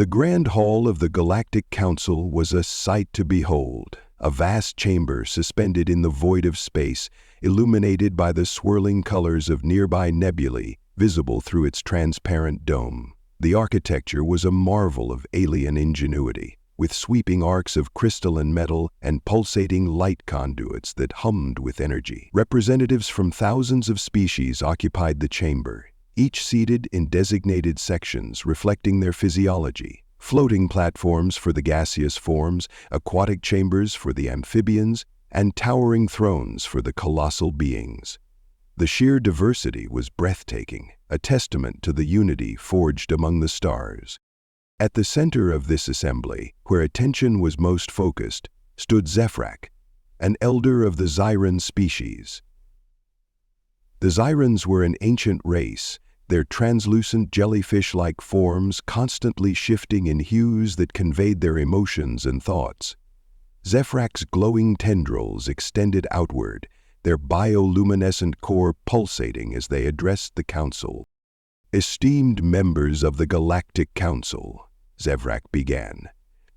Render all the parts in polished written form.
The grand hall of the Galactic Council was a sight to behold, a vast chamber suspended in the void of space, illuminated by the swirling colors of nearby nebulae, visible through its transparent dome. The architecture was a marvel of alien ingenuity, with sweeping arcs of crystalline metal and pulsating light conduits that hummed with energy. Representatives from thousands of species occupied the chamber, each seated in designated sections reflecting their physiology. Floating platforms for the gaseous forms, aquatic chambers for the amphibians, and towering thrones for the colossal beings. The sheer diversity was breathtaking, a testament to the unity forged among the stars. At the center of this assembly, where attention was most focused, stood Zefrak, an elder of the Zyran species. The Zyrans were an ancient race, their translucent jellyfish-like forms constantly shifting in hues that conveyed their emotions and thoughts. Zefrak's glowing tendrils extended outward, their bioluminescent core pulsating as they addressed the council. "Esteemed members of the Galactic Council," Zefrak began,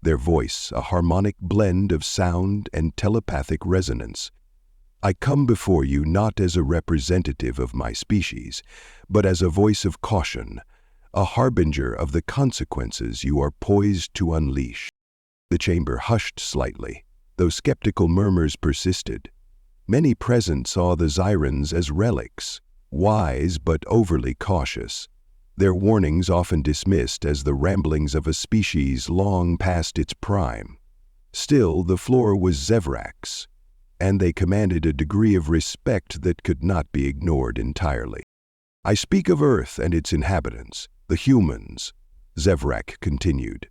their voice a harmonic blend of sound and telepathic resonance. "I come before you not as a representative of my species, but as a voice of caution, a harbinger of the consequences you are poised to unleash." The chamber hushed slightly, though skeptical murmurs persisted. Many present saw the Zyrans as relics, wise but overly cautious, their warnings often dismissed as the ramblings of a species long past its prime. Still, the floor was Zefrak's, and they commanded a degree of respect that could not be ignored entirely. "I speak of Earth and its inhabitants, the humans," Zefrak continued.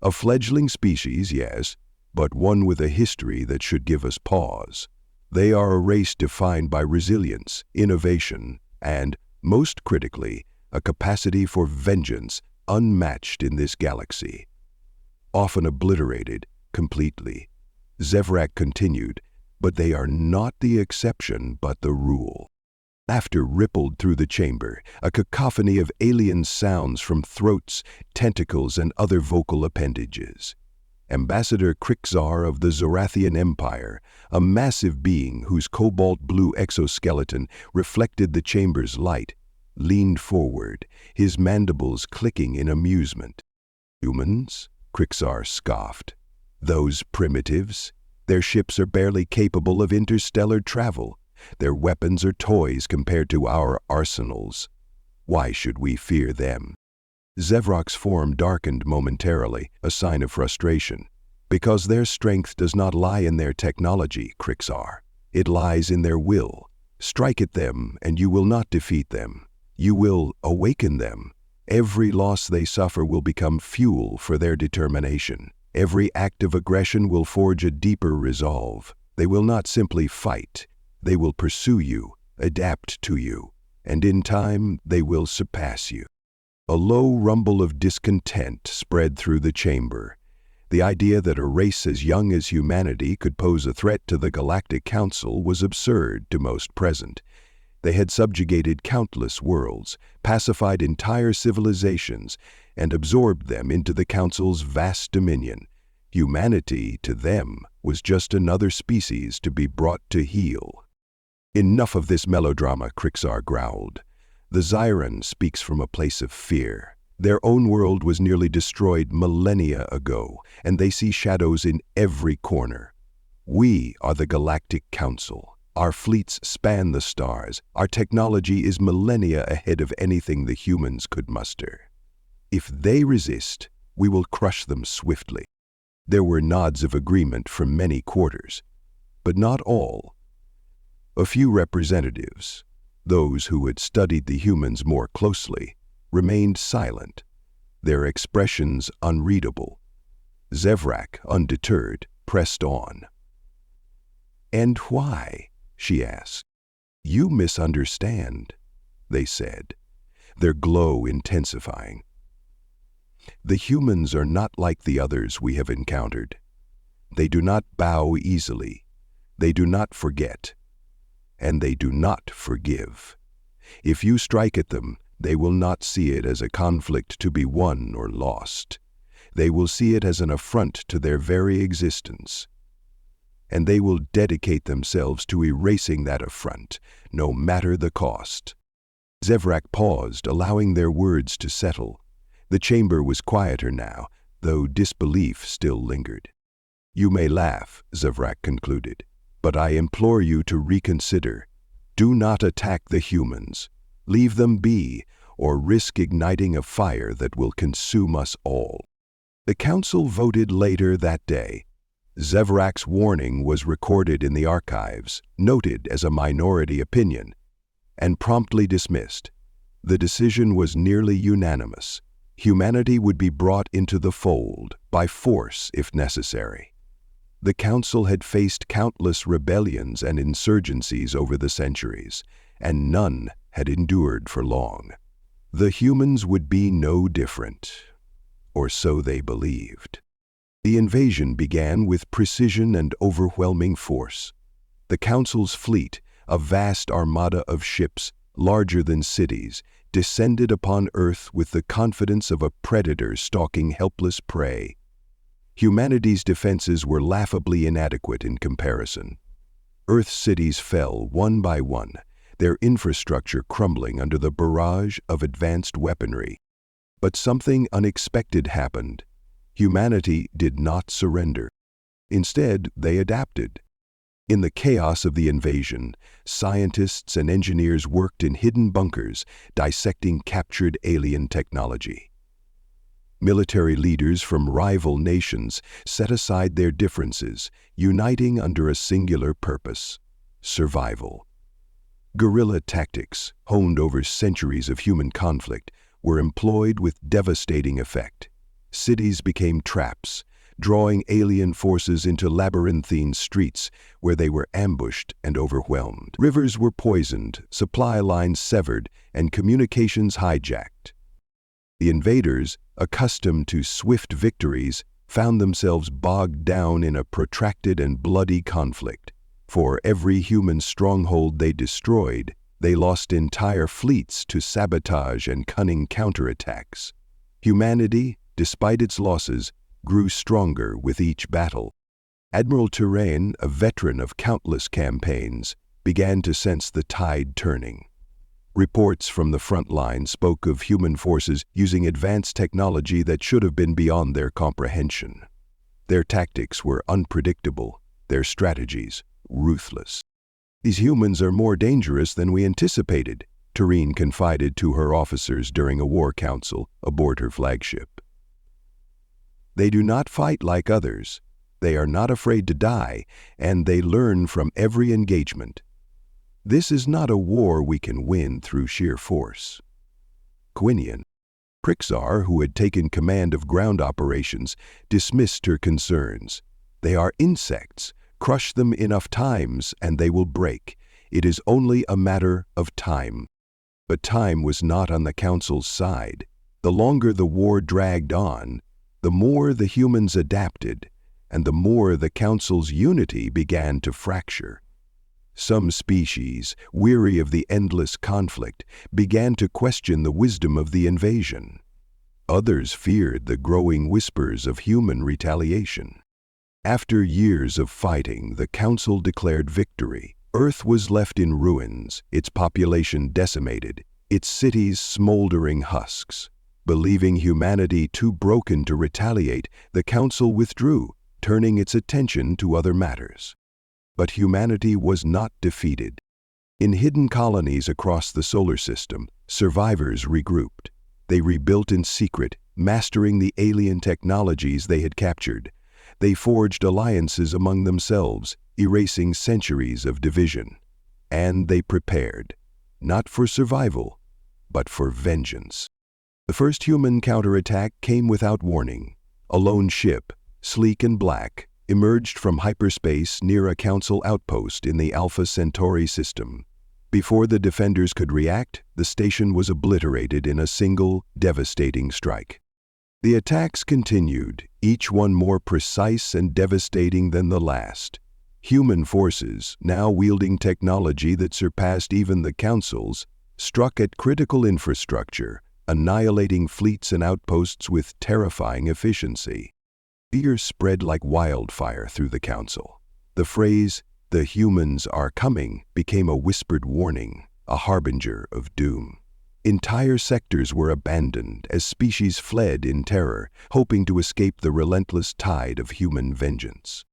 "A fledgling species, yes, but one with a history that should give us pause. They are a race defined by resilience, innovation, and, most critically, a capacity for vengeance unmatched in this galaxy. Often obliterated completely," Zefrak continued, "but they are not the exception but the rule." Laughter rippled through the chamber, a cacophony of alien sounds from throats, tentacles, and other vocal appendages. Ambassador Krixar of the Zorathian Empire, a massive being whose cobalt-blue exoskeleton reflected the chamber's light, leaned forward, his mandibles clicking in amusement. "Humans?" Krixar scoffed. "Those primitives? Their ships are barely capable of interstellar travel. Their weapons are toys compared to our arsenals. Why should we fear them?" Zefrak's form darkened momentarily, a sign of frustration. "Because their strength does not lie in their technology, Krixar. It lies in their will. Strike at them, and you will not defeat them. You will awaken them. Every loss they suffer will become fuel for their determination. Every act of aggression will forge a deeper resolve. They will not simply fight. They will pursue you, adapt to you, and in time they will surpass you." A low rumble of discontent spread through the chamber. The idea that a race as young as humanity could pose a threat to the Galactic Council was absurd to most present. They had subjugated countless worlds, pacified entire civilizations, and absorbed them into the Council's vast dominion. Humanity, to them, was just another species to be brought to heel. "Enough of this melodrama," Krixar growled. "The Zyran speaks from a place of fear. Their own world was nearly destroyed millennia ago, and they see shadows in every corner. We are the Galactic Council. Our fleets span the stars. Our technology is millennia ahead of anything the humans could muster. If they resist, we will crush them swiftly." There were nods of agreement from many quarters, but not all. A few representatives, those who had studied the humans more closely, remained silent, their expressions unreadable. Zefrak, undeterred, pressed on. "And why?" she asked. "You misunderstand," they said, their glow intensifying. "The humans are not like the others we have encountered. They do not bow easily. They do not forget. And they do not forgive. If you strike at them, they will not see it as a conflict to be won or lost. They will see it as an affront to their very existence. And they will dedicate themselves to erasing that affront, no matter the cost. Zevrak paused, allowing their words to settle. The chamber was quieter now, though disbelief still lingered. "You may laugh," Zevrak concluded, "but I implore you to reconsider. Do not attack the humans. Leave them be, or risk igniting a fire that will consume us all." The council voted later that day. Zevrak's warning was recorded in the archives, noted as a minority opinion, and promptly dismissed. The decision was nearly unanimous. Humanity would be brought into the fold, by force if necessary. The council had faced countless rebellions and insurgencies over the centuries, and none had endured for long. The humans would be no different, or so they believed. The invasion began with precision and overwhelming force. The council's fleet, a vast armada of ships, larger than cities, descended upon Earth with the confidence of a predator stalking helpless prey. Humanity's defenses were laughably inadequate in comparison. Earth's cities fell one by one, their infrastructure crumbling under the barrage of advanced weaponry. But something unexpected happened. Humanity did not surrender. Instead, they adapted. In the chaos of the invasion, scientists and engineers worked in hidden bunkers, dissecting captured alien technology. Military leaders from rival nations set aside their differences, uniting under a singular purpose: survival. Guerrilla tactics, honed over centuries of human conflict, were employed with devastating effect. Cities became traps, drawing alien forces into labyrinthine streets where they were ambushed and overwhelmed. Rivers were poisoned, supply lines severed, and communications hijacked. The invaders, accustomed to swift victories, found themselves bogged down in a protracted and bloody conflict. For every human stronghold they destroyed, they lost entire fleets to sabotage and cunning counterattacks. Humanity, despite its losses, grew stronger with each battle. Admiral Turenne, a veteran of countless campaigns, began to sense the tide turning. Reports from the front line spoke of human forces using advanced technology that should have been beyond their comprehension. Their tactics were unpredictable, their strategies ruthless. "These humans are more dangerous than we anticipated," Turenne confided to her officers during a war council aboard her flagship. "They do not fight like others. They are not afraid to die, and they learn from every engagement. This is not a war we can win through sheer force." Quinian, Prixar, who had taken command of ground operations, dismissed her concerns. "They are insects. Crush them enough times and they will break. It is only a matter of time." But time was not on the council's side. The longer the war dragged on, the more the humans adapted, and the more the council's unity began to fracture. Some species, weary of the endless conflict, began to question the wisdom of the invasion. Others feared the growing whispers of human retaliation. After years of fighting, the council declared victory. Earth was left in ruins, its population decimated, its cities smoldering husks. Believing humanity too broken to retaliate, the council withdrew, turning its attention to other matters. But humanity was not defeated. In hidden colonies across the solar system, survivors regrouped. They rebuilt in secret, mastering the alien technologies they had captured. They forged alliances among themselves, erasing centuries of division. And they prepared, not for survival, but for vengeance. The first human counterattack came without warning. A lone ship, sleek and black, emerged from hyperspace near a council outpost in the Alpha Centauri system. Before the defenders could react, the station was obliterated in a single, devastating strike. The attacks continued, each one more precise and devastating than the last. Human forces, now wielding technology that surpassed even the council's, struck at critical infrastructure, annihilating fleets and outposts with terrifying efficiency. Fear spread like wildfire through the council. The phrase, "The humans are coming," became a whispered warning, a harbinger of doom. Entire sectors were abandoned as species fled in terror, hoping to escape the relentless tide of human vengeance.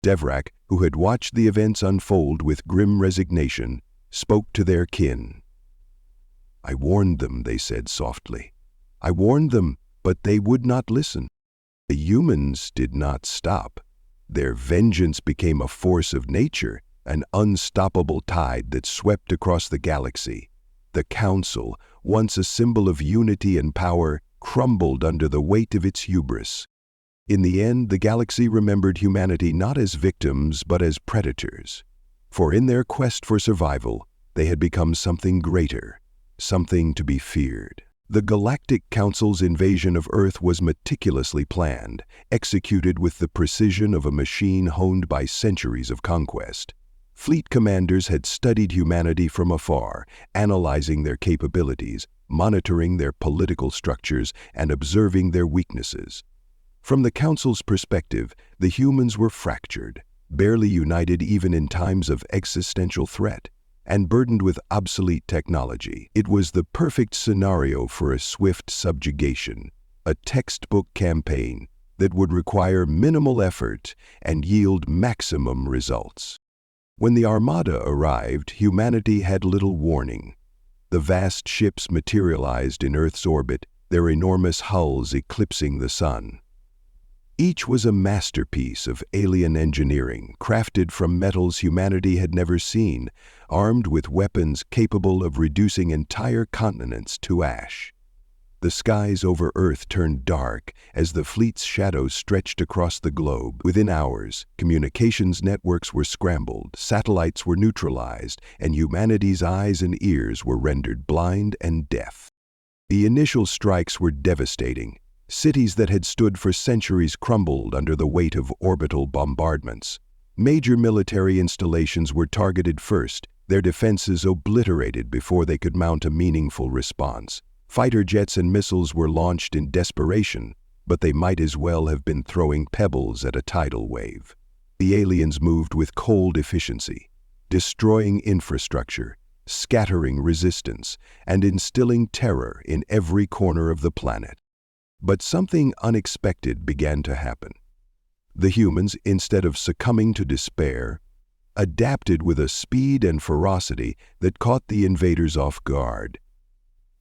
Devrak, who had watched the events unfold with grim resignation, spoke to their kin. "I warned them," they said softly. "I warned them, but they would not listen." The humans did not stop. Their vengeance became a force of nature, an unstoppable tide that swept across the galaxy. The Council, once a symbol of unity and power, crumbled under the weight of its hubris. In the end, the galaxy remembered humanity not as victims but as predators. For in their quest for survival, they had become something greater, something to be feared. The Galactic Council's invasion of Earth was meticulously planned, executed with the precision of a machine honed by centuries of conquest. Fleet commanders had studied humanity from afar, analyzing their capabilities, monitoring their political structures, and observing their weaknesses. From the Council's perspective, the humans were fractured, barely united even in times of existential threat, and burdened with obsolete technology. It was the perfect scenario for a swift subjugation, a textbook campaign that would require minimal effort and yield maximum results. When the Armada arrived, humanity had little warning. The vast ships materialized in Earth's orbit, their enormous hulls eclipsing the sun. Each was a masterpiece of alien engineering, crafted from metals humanity had never seen, armed with weapons capable of reducing entire continents to ash. The skies over Earth turned dark as the fleet's shadows stretched across the globe. Within hours, communications networks were scrambled, satellites were neutralized, and humanity's eyes and ears were rendered blind and deaf. The initial strikes were devastating. Cities that had stood for centuries crumbled under the weight of orbital bombardments. Major military installations were targeted first, their defenses obliterated before they could mount a meaningful response. Fighter jets and missiles were launched in desperation, but they might as well have been throwing pebbles at a tidal wave. The aliens moved with cold efficiency, destroying infrastructure, scattering resistance, and instilling terror in every corner of the planet. But something unexpected began to happen. The humans, instead of succumbing to despair, adapted with a speed and ferocity that caught the invaders off guard.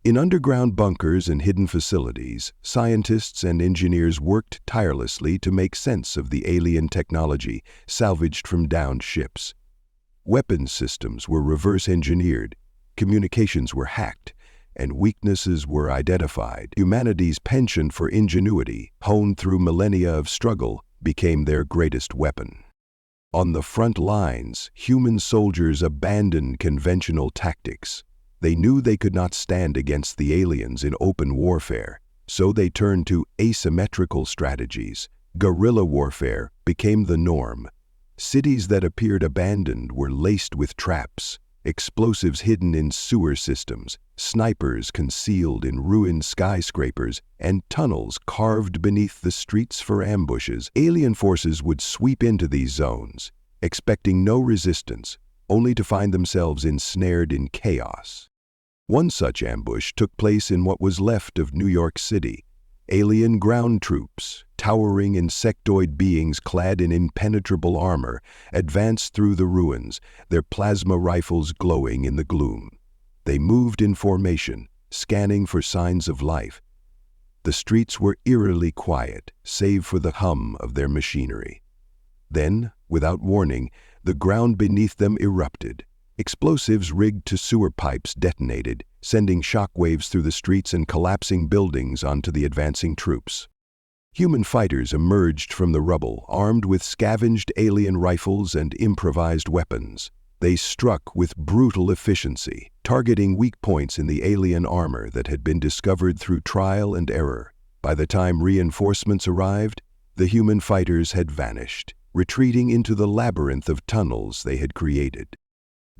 In underground bunkers and hidden facilities, scientists and engineers worked tirelessly to make sense of the alien technology salvaged from downed ships. Weapons systems were reverse-engineered, communications were hacked, and weaknesses were identified. Humanity's penchant for ingenuity, honed through millennia of struggle, became their greatest weapon. On the front lines, human soldiers abandoned conventional tactics. They knew they could not stand against the aliens in open warfare, so they turned to asymmetrical strategies. Guerrilla warfare became the norm. Cities that appeared abandoned were laced with traps, explosives hidden in sewer systems, snipers concealed in ruined skyscrapers, and tunnels carved beneath the streets for ambushes. Alien forces would sweep into these zones, expecting no resistance, only to find themselves ensnared in chaos. One such ambush took place in what was left of New York City. Alien ground troops, towering insectoid beings clad in impenetrable armor, advanced through the ruins, their plasma rifles glowing in the gloom. They moved in formation, scanning for signs of life. The streets were eerily quiet, save for the hum of their machinery. Then, without warning, the ground beneath them erupted. Explosives rigged to sewer pipes detonated, sending shockwaves through the streets and collapsing buildings onto the advancing troops. Human fighters emerged from the rubble, armed with scavenged alien rifles and improvised weapons. They struck with brutal efficiency, targeting weak points in the alien armor that had been discovered through trial and error. By the time reinforcements arrived, the human fighters had vanished, retreating into the labyrinth of tunnels they had created.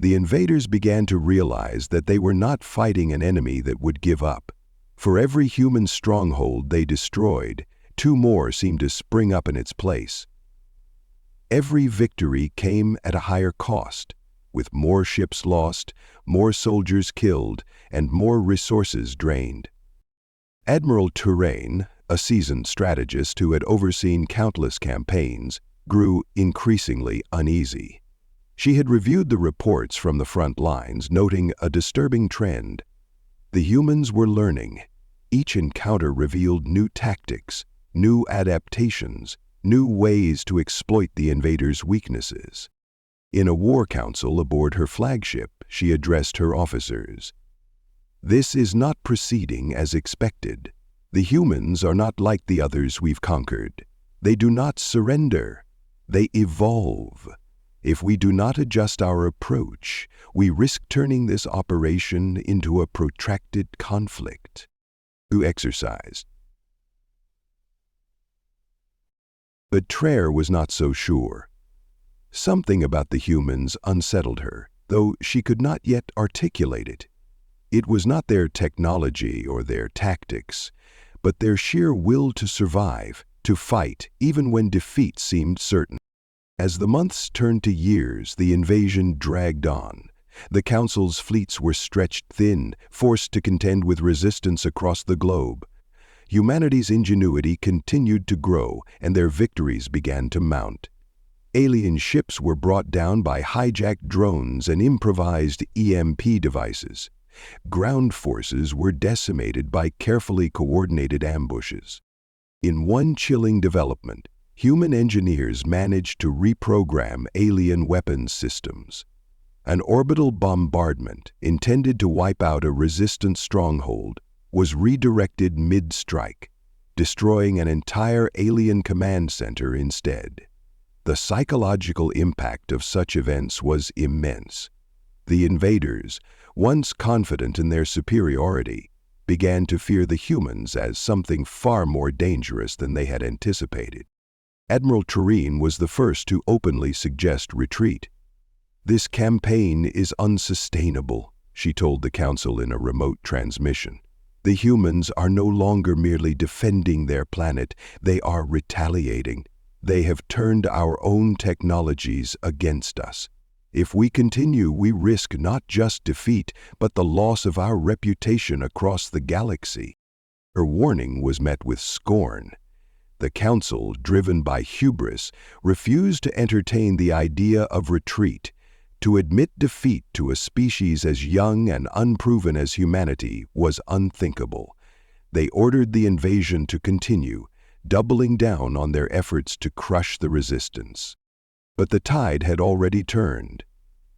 The invaders began to realize that they were not fighting an enemy that would give up. For every human stronghold they destroyed, two more seemed to spring up in its place. Every victory came at a higher cost, with more ships lost, more soldiers killed, and more resources drained. Admiral Touraine, a seasoned strategist who had overseen countless campaigns, grew increasingly uneasy. She had reviewed the reports from the front lines, noting a disturbing trend. The humans were learning. Each encounter revealed new tactics, new adaptations, new ways to exploit the invaders' weaknesses. In a war council aboard her flagship, she addressed her officers. "This is not proceeding as expected. The humans are not like the others we've conquered. They do not surrender. They evolve. If we do not adjust our approach, we risk turning this operation into a protracted conflict." Who exercised. But Traer was not so sure. Something about the humans unsettled her, though she could not yet articulate it. It was not their technology or their tactics, but their sheer will to survive, to fight, even when defeat seemed certain. As the months turned to years, the invasion dragged on. The Council's fleets were stretched thin, forced to contend with resistance across the globe. Humanity's ingenuity continued to grow, and their victories began to mount. Alien ships were brought down by hijacked drones and improvised EMP devices. Ground forces were decimated by carefully coordinated ambushes. In one chilling development, human engineers managed to reprogram alien weapons systems. An orbital bombardment, intended to wipe out a resistant stronghold, was redirected mid-strike, destroying an entire alien command center instead. The psychological impact of such events was immense. The invaders, once confident in their superiority, began to fear the humans as something far more dangerous than they had anticipated. Admiral Touraine was the first to openly suggest retreat. "This campaign is unsustainable," she told the Council in a remote transmission. "The humans are no longer merely defending their planet, they are retaliating. They have turned our own technologies against us. If we continue, we risk not just defeat, but the loss of our reputation across the galaxy." Her warning was met with scorn. The Council, driven by hubris, refused to entertain the idea of retreat. To admit defeat to a species as young and unproven as humanity was unthinkable. They ordered the invasion to continue, doubling down on their efforts to crush the resistance. But the tide had already turned.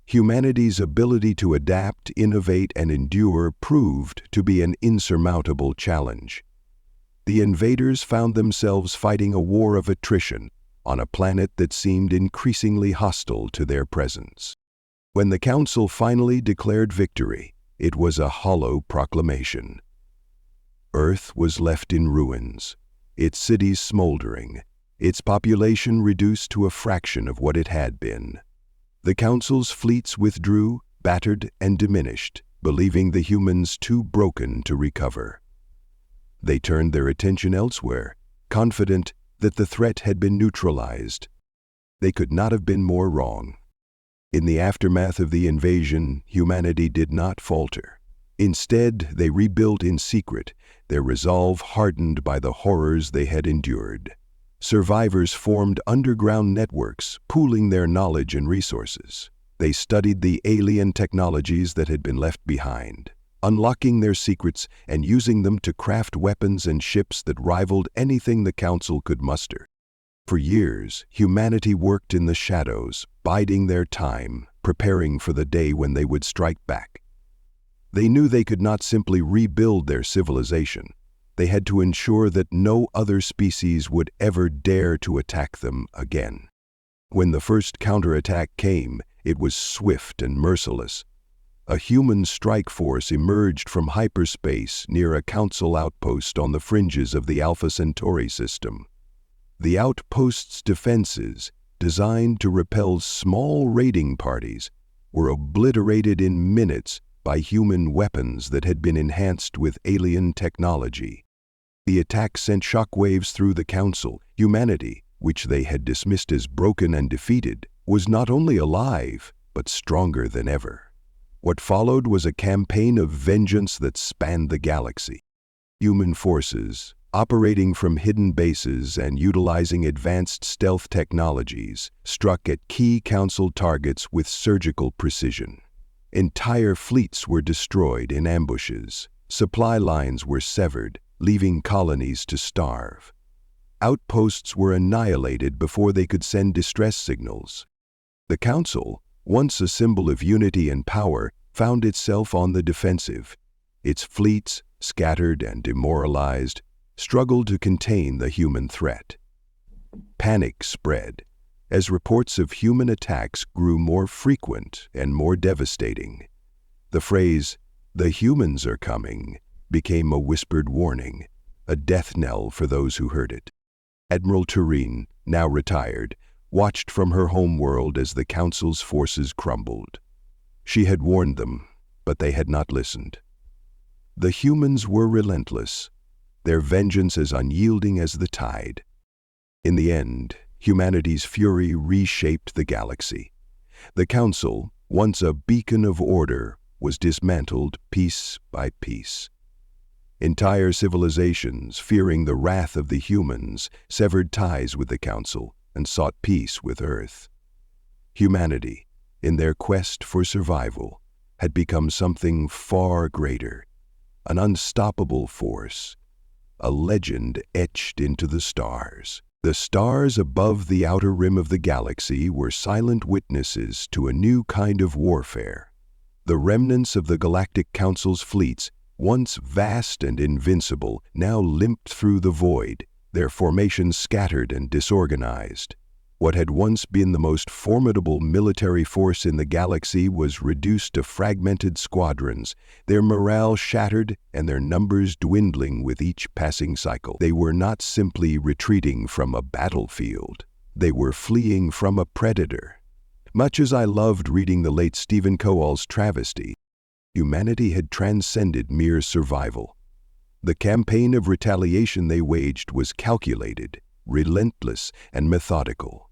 Humanity's ability to adapt, innovate, and endure proved to be an insurmountable challenge. The invaders found themselves fighting a war of attrition on a planet that seemed increasingly hostile to their presence. When the Council finally declared victory, it was a hollow proclamation. Earth was left in ruins, its cities smoldering, its population reduced to a fraction of what it had been. The Council's fleets withdrew, battered and diminished, believing the humans too broken to recover. They turned their attention elsewhere, confident that the threat had been neutralized. They could not have been more wrong. In the aftermath of the invasion, humanity did not falter. Instead, they rebuilt in secret, their resolve hardened by the horrors they had endured. Survivors formed underground networks, pooling their knowledge and resources. They studied the alien technologies that had been left behind, unlocking their secrets and using them to craft weapons and ships that rivaled anything the Council could muster. For years, humanity worked in the shadows, biding their time, preparing for the day when they would strike back. They knew they could not simply rebuild their civilization. They had to ensure that no other species would ever dare to attack them again. When the first counterattack came, it was swift and merciless. A human strike force emerged from hyperspace near a Council outpost on the fringes of the Alpha Centauri system. The outpost's defenses, designed to repel small raiding parties, were obliterated in minutes by human weapons that had been enhanced with alien technology. The attack sent shockwaves through the Council. Humanity, which they had dismissed as broken and defeated, was not only alive, but stronger than ever. What followed was a campaign of vengeance that spanned the galaxy. Human forces, operating from hidden bases and utilizing advanced stealth technologies, struck at key Council targets with surgical precision. Entire fleets were destroyed in ambushes. Supply lines were severed, leaving colonies to starve. Outposts were annihilated before they could send distress signals. The Council, once a symbol of unity and power, found itself on the defensive. Its fleets, scattered and demoralized, struggled to contain the human threat. Panic spread as reports of human attacks grew more frequent and more devastating. The phrase, "The humans are coming," became a whispered warning, a death knell for those who heard it. Admiral Tureen, now retired, watched from her homeworld as the Council's forces crumbled. She had warned them, but they had not listened. The humans were relentless, their vengeance as unyielding as the tide. In the end, humanity's fury reshaped the galaxy. The Council, once a beacon of order, was dismantled piece by piece. Entire civilizations, fearing the wrath of the humans, severed ties with the Council and sought peace with Earth. Humanity, in their quest for survival, had become something far greater, an unstoppable force, a legend etched into the stars. The stars above the outer rim of the galaxy were silent witnesses to a new kind of warfare. The remnants of the Galactic Council's fleets, once vast and invincible, now limped through the void, their formations scattered and disorganized. What had once been the most formidable military force in the galaxy was reduced to fragmented squadrons, their morale shattered and their numbers dwindling with each passing cycle. They were not simply retreating from a battlefield. They were fleeing from a predator. Much as I loved reading the late Stephen Cowell's Travesty, humanity had transcended mere survival. The campaign of retaliation they waged was calculated, relentless, and methodical.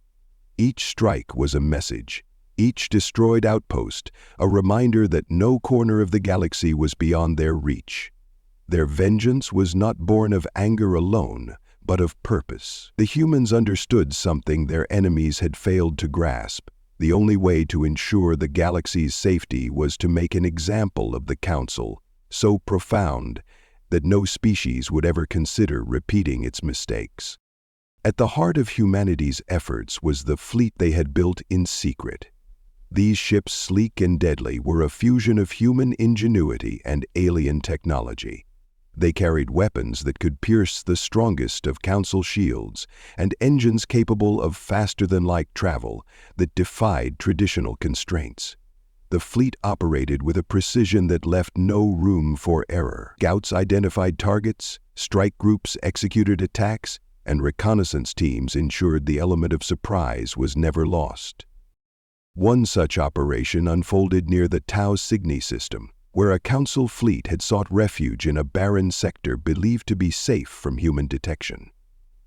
Each strike was a message, each destroyed outpost a reminder that no corner of the galaxy was beyond their reach. Their vengeance was not born of anger alone, but of purpose. The humans understood something their enemies had failed to grasp. The only way to ensure the galaxy's safety was to make an example of the Council, so profound that no species would ever consider repeating its mistakes. At the heart of humanity's efforts was the fleet they had built in secret. These ships, sleek and deadly, were a fusion of human ingenuity and alien technology. They carried weapons that could pierce the strongest of Council shields and engines capable of faster-than-light travel that defied traditional constraints. The fleet operated with a precision that left no room for error. Scouts identified targets, strike groups executed attacks, and reconnaissance teams ensured the element of surprise was never lost. One such operation unfolded near the Tau Cygni system, where a Council fleet had sought refuge in a barren sector believed to be safe from human detection.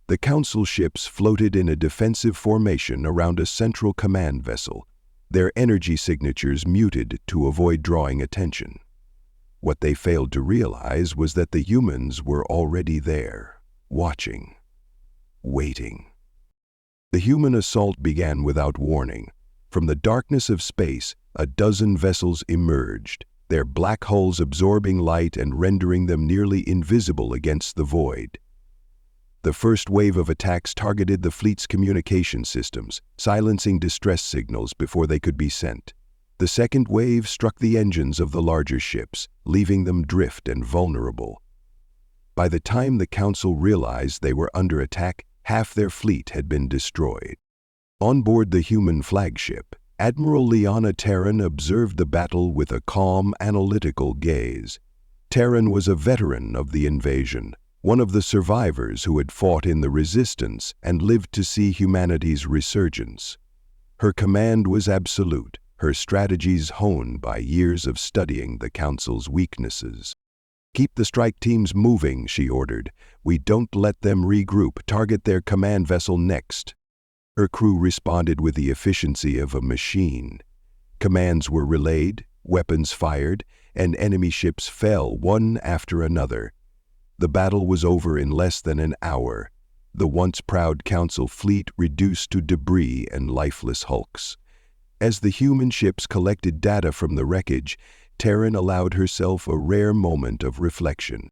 The Council ships floated in a defensive formation around a central command vessel, their energy signatures muted to avoid drawing attention. What they failed to realize was that the humans were already there, watching, waiting. The human assault began without warning. From the darkness of space, a dozen vessels emerged, their black hulls absorbing light and rendering them nearly invisible against the void. The first wave of attacks targeted the fleet's communication systems, silencing distress signals before they could be sent. The second wave struck the engines of the larger ships, leaving them adrift and vulnerable. By the time the Council realized they were under attack, half their fleet had been destroyed. On board the human flagship, Admiral Liana Terran observed the battle with a calm, analytical gaze. Terran was a veteran of the invasion, one of the survivors who had fought in the Resistance and lived to see humanity's resurgence. Her command was absolute, her strategies honed by years of studying the Council's weaknesses. "Keep the strike teams moving," she ordered. "We don't let them regroup. Target their command vessel next." Her crew responded with the efficiency of a machine. Commands were relayed, weapons fired, and enemy ships fell one after another. The battle was over in less than an hour. The once proud Council fleet reduced to debris and lifeless hulks. As the human ships collected data from the wreckage, Terran allowed herself a rare moment of reflection.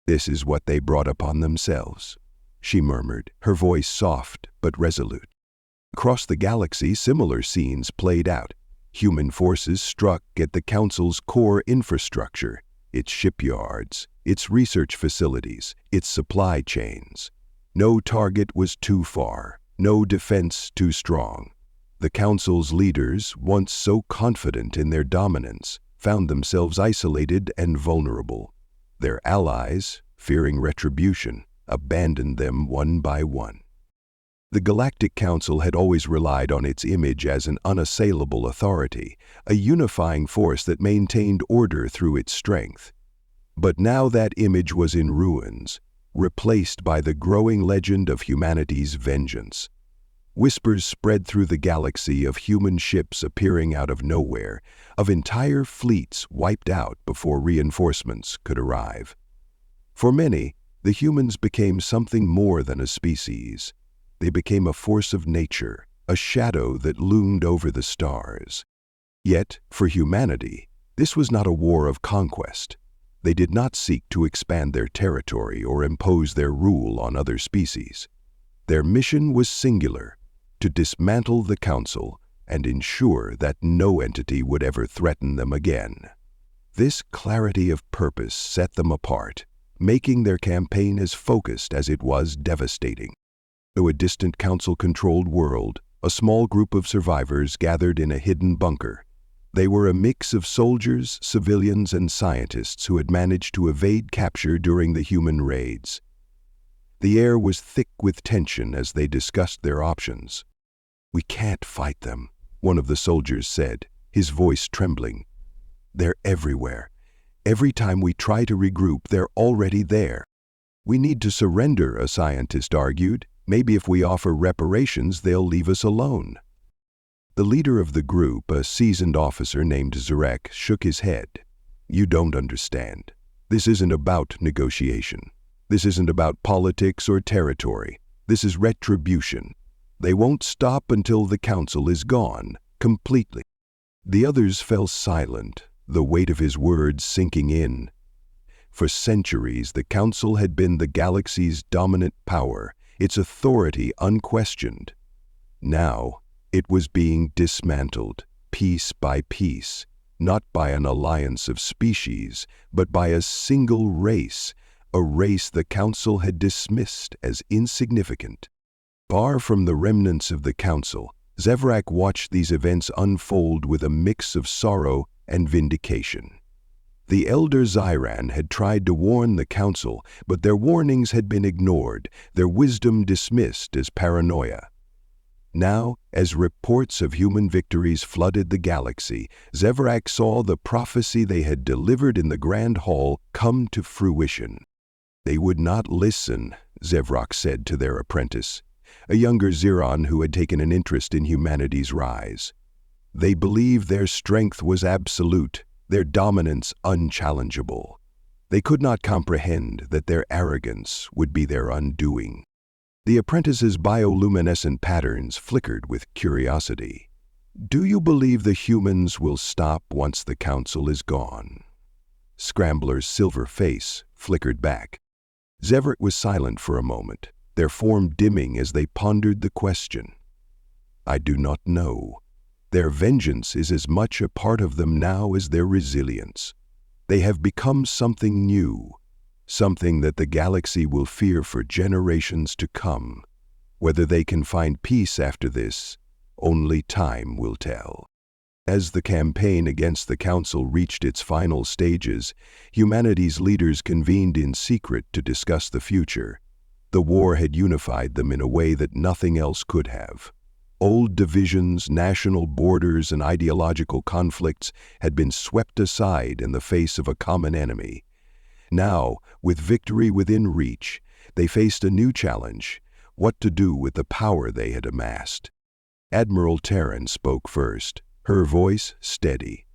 "This is what they brought upon themselves," she murmured, her voice soft but resolute. Across the galaxy, similar scenes played out. Human forces struck at the Council's core infrastructure, its shipyards, its research facilities, its supply chains. No target was too far, no defense too strong. The Council's leaders, once so confident in their dominance, found themselves isolated and vulnerable. Their allies, fearing retribution, abandoned them one by one. The Galactic Council had always relied on its image as an unassailable authority, a unifying force that maintained order through its strength. But now that image was in ruins, replaced by the growing legend of humanity's vengeance. Whispers spread through the galaxy of human ships appearing out of nowhere, of entire fleets wiped out before reinforcements could arrive. For many, the humans became something more than a species. They became a force of nature, a shadow that loomed over the stars. Yet, for humanity, this was not a war of conquest. They did not seek to expand their territory or impose their rule on other species. Their mission was singular: to dismantle the Council and ensure that no entity would ever threaten them again. This clarity of purpose set them apart, making their campaign as focused as it was devastating. Though a distant Council-controlled world, a small group of survivors gathered in a hidden bunker. They were a mix of soldiers, civilians, and scientists who had managed to evade capture during the human raids. The air was thick with tension as they discussed their options. "We can't fight them," one of the soldiers said, his voice trembling. "They're everywhere. Every time we try to regroup, they're already there." "We need to surrender," a scientist argued. "Maybe if we offer reparations, they'll leave us alone." The leader of the group, a seasoned officer named Zarek, shook his head. "You don't understand. This isn't about negotiation. This isn't about politics or territory. This is retribution. They won't stop until the Council is gone, completely." The others fell silent, the weight of his words sinking in. For centuries, the Council had been the galaxy's dominant power, its authority unquestioned. Now, it was being dismantled, piece by piece, not by an alliance of species, but by a single race, a race the Council had dismissed as insignificant. Far from the remnants of the Council, Zevrak watched these events unfold with a mix of sorrow and vindication. The elder Zyran had tried to warn the Council, but their warnings had been ignored, their wisdom dismissed as paranoia. Now, as reports of human victories flooded the galaxy, Zevrak saw the prophecy they had delivered in the Grand Hall come to fruition. "They would not listen," Zevrak said to their apprentice, a younger Ziran who had taken an interest in humanity's rise. "They believed their strength was absolute, their dominance unchallengeable. They could not comprehend that their arrogance would be their undoing." The apprentice's bioluminescent patterns flickered with curiosity. "Do you believe the humans will stop once the Council is gone?" Scrambler's silver face flickered back. Zevrak was silent for a moment, their form dimming as they pondered the question. "I do not know. Their vengeance is as much a part of them now as their resilience. They have become something new, something that the galaxy will fear for generations to come. Whether they can find peace after this, only time will tell." As the campaign against the Council reached its final stages, humanity's leaders convened in secret to discuss the future. The war had unified them in a way that nothing else could have. Old divisions, national borders, and ideological conflicts had been swept aside in the face of a common enemy. Now, with victory within reach, they faced a new challenge: what to do with the power they had amassed. Admiral Terran spoke first, her voice steady.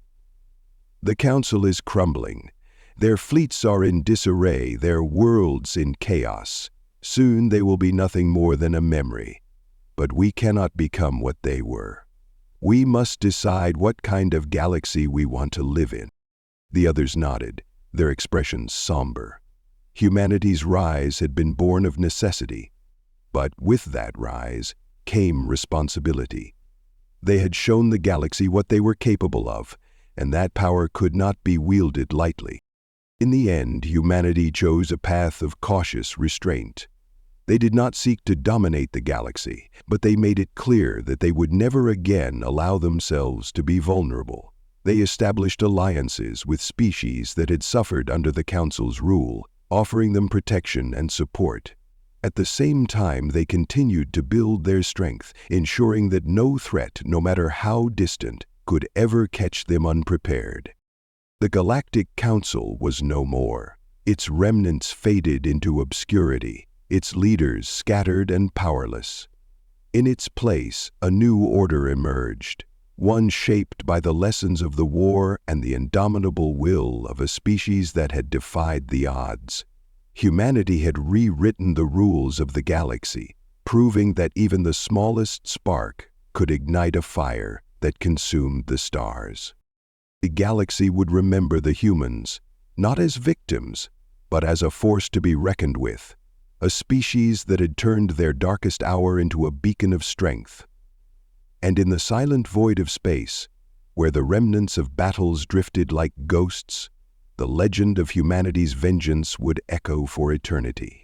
"The Council is crumbling. Their fleets are in disarray, their worlds in chaos. Soon they will be nothing more than a memory. But we cannot become what they were. We must decide what kind of galaxy we want to live in." The others nodded, their expressions somber. Humanity's rise had been born of necessity, but with that rise came responsibility. They had shown the galaxy what they were capable of, and that power could not be wielded lightly. In the end, humanity chose a path of cautious restraint. They did not seek to dominate the galaxy, but they made it clear that they would never again allow themselves to be vulnerable. They established alliances with species that had suffered under the Council's rule, offering them protection and support. At the same time, they continued to build their strength, ensuring that no threat, no matter how distant, could ever catch them unprepared. The Galactic Council was no more. Its remnants faded into obscurity, its leaders scattered and powerless. In its place, a new order emerged, one shaped by the lessons of the war and the indomitable will of a species that had defied the odds. Humanity had rewritten the rules of the galaxy, proving that even the smallest spark could ignite a fire that consumed the stars. The galaxy would remember the humans, not as victims, but as a force to be reckoned with, a species that had turned their darkest hour into a beacon of strength. And in the silent void of space, where the remnants of battles drifted like ghosts, the legend of humanity's vengeance would echo for eternity.